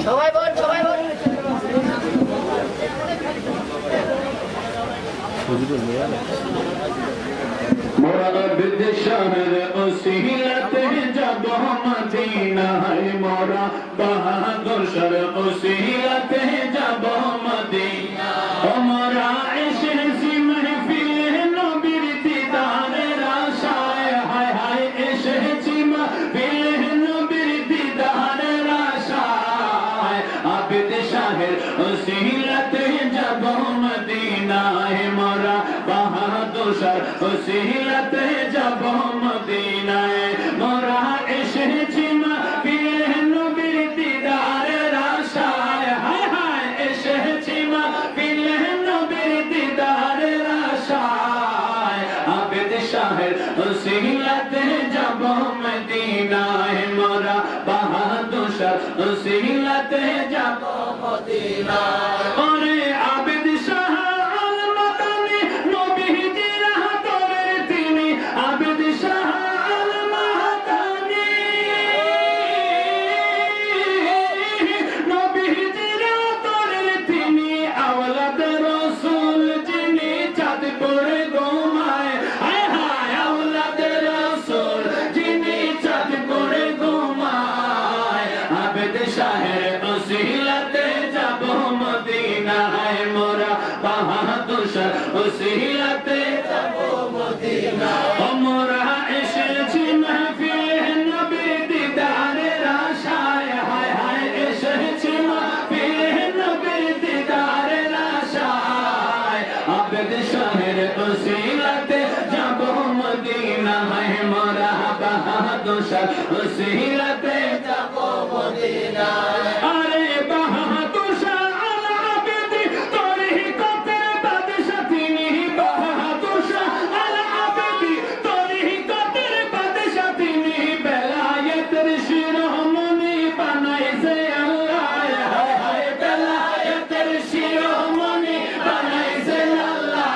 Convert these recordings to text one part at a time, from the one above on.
সবাই বল, সবাই বল। মোরা বিদেশের ওসিলাতে যাব মদিনায়, মোরা বাহাদুর শাহ ওসিলাতে যাব মদিনায়। মোরা এসেছি মাহফিলে নবীর দিদারের আশায়, হায় হায় এসেছি মাহফিলে নবীর দিদারের আশায়। আবিদ শাহের ওসিলাতে যাব মদিনায়, মোরা বাহাদুর শাহ ওসিলাতে যাব মদিনায়। মোরা এসেছি মাহফিলে নবীর দিদারের আশায়, হায় হায় এসেছি মাহফিলে নবীর দিদারের আশায়। আবিদ শাহের ওসিলাতে যাব মদিনায়, মোরা বাহাদুর শাহ ওসিলাতে যাব মদিনায়। ওরে আবিদ শাহ আল মাদানী নবীজির হাতরে তিনি, আবিদ শাহ আল মাদানী নবীজির হাতরে তিনি, আওলাদে রাসূল যিনি চাঁদপুরে ঘুমায়, হায় হায় আওলাদে রাসূল যিনি চাঁদপুরে ঘুমায়। আবিদ শাহের ওসিলাতে যাব মদিনায়, মোরা বাহাদুর শাহ ওসিলাতে যাব মদিনায়। মোরা এসেছি মাহফিলে নবীর দিদারের আশায়, হায় হায় এসেছি মাহফিলে নবীর দিদারের আশায়। আবিদ শাহের ওসিলাতে যাব মদিনায়, মোরা বাহাদুর শাহ ওসিলাতে যাব মদিনায়। আরে বাহাদুর শাহ আল আবিদি তরিকতের বাদশা তিনি, বাহাদুর শাহ আল আবিদি তরিকতের বাদশা তিনি, বেলায়েতের শিরোমণি বানাইছে আল্লাহ, হায় হায় বেলায়েতের শিরোমণি বানাইছে আল্লাহ।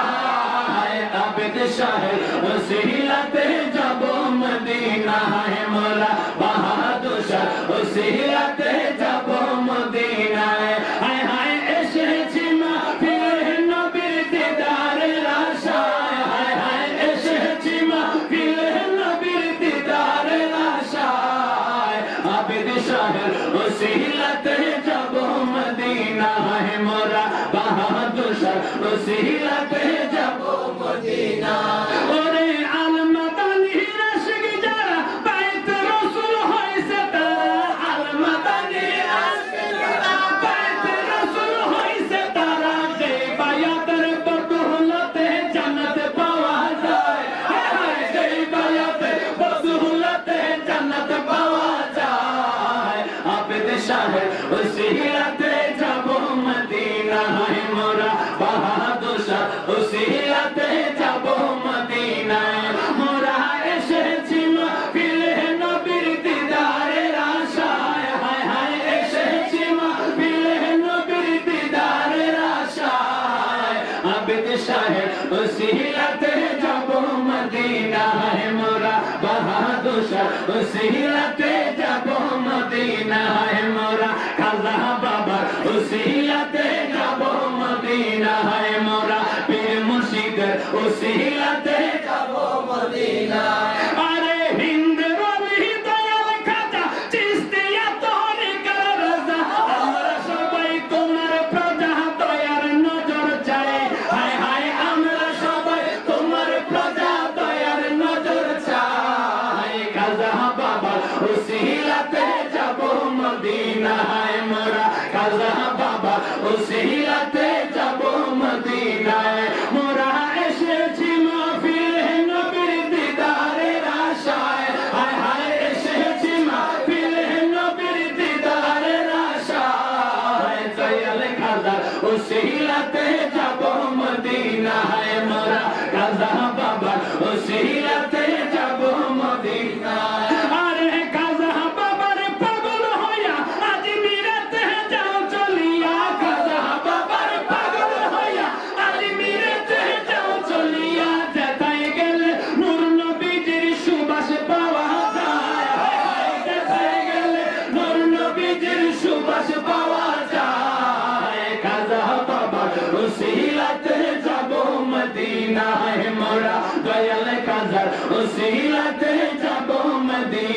আবিদ শাহের ওসিলাতে যাব মদিনায়, মোরা বাহাদুর শাহ ওসিলাতে যাব মদিনায়। হায় হায় এসেছি মাহফিলে নবীর দিদারের আশায়, হায় হায় এসেছি মাহফিলে নবীর দিদারের আশায়। আবিদ শাহের ওসিলাতে যাব মদিনায়, মোরা বাহাদুর শাহ ওসিলাতে যাব মদিনায়। ওরে আল মাদানীর আশিক যারা বাইতে রাসূল হইছে তারা, আল মাদানীর আশিক যারা বাইতে রাসূল হইছে তারা, যে বায়াতের বদৌলতে জান্নাত পাওয়া যায়, হায় হায় যে বায়াতের বদৌলতে জান্নাত পাওয়া যায়। আবিদ শাহের ওসিলাতে যাব মদিনায়, মোরা বাহাদুর শাহ ওসিলাতে যাব মদিনায়। মোরা এসেছি মাহফিলে নবীর দিদারের আশায়, হায় হায় এসেছি মাহফিলে নবীর দিদারের আশায়। আবিদ শাহের ওসিলাতে যাব মদিনায়, মোরা বাহাদুর শাহ ওসিলাতে যাব মদিনায়। মোরা খাজা বাবার ওসিলাতে যাব মদিনায়, মোরা পীর মুর্শিদের ওসিলাতে যাব মদিনায়। আরে হিন্দ রবি দয়াল খাজা চিশতিয়া তরিকার রাজা, আমরা সবাই তোমার প্রজা দয়ার নজর চাই, হায় হায় আমরা সবাই তোমার প্রজা দয়ার নজর চাই। খাজা বাবার ওসিলাতে যাব মদিনায়, মোরা খাজা বাবার ওসিলাতে যাব মদিনায়। মোরা এসেছি মাহফিলে নবীর দিদারের আশায়, হায় হায় এসেছি মাহফিলে নবীর দিদারের আশায়। দয়াল খাজা ওসিলাতে যাব মদিনায়, মোরা খাজা বাবার ওসিলাতে যাব মদিনায়। আরে খাজা বাবার পাগল হইয়া আজমিরেতে যাও চলিয়া, খাজা বাবার পাগল হইয়া আজমিরেতে যাও চলিয়া, যেথায় গেলে নূর নবীজির সুবাস পাওয়া যায়, যেথায় গেলে নূর নবীজির সুবাস পাওয়া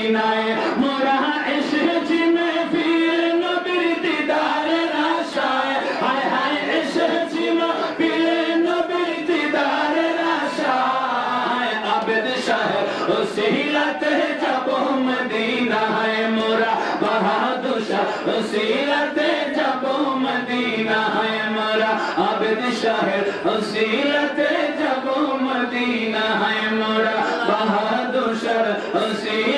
মদিনায় মোরা এসেছি মেহফিল নবীর দিদারের আশায় হায় হায় এসেছি মেহফিল নবীর দিদারের আশায় আবেদ শাহের ওসিলাতে যাব মদিনায় মোরা বাহাদুর শাহ ওসিলাতে যাব মদিনায় মোরা আবেদ শাহের ওসিলাতে যাব মদিনায় মোরা বাহাদুর শাহ ওসিলাতে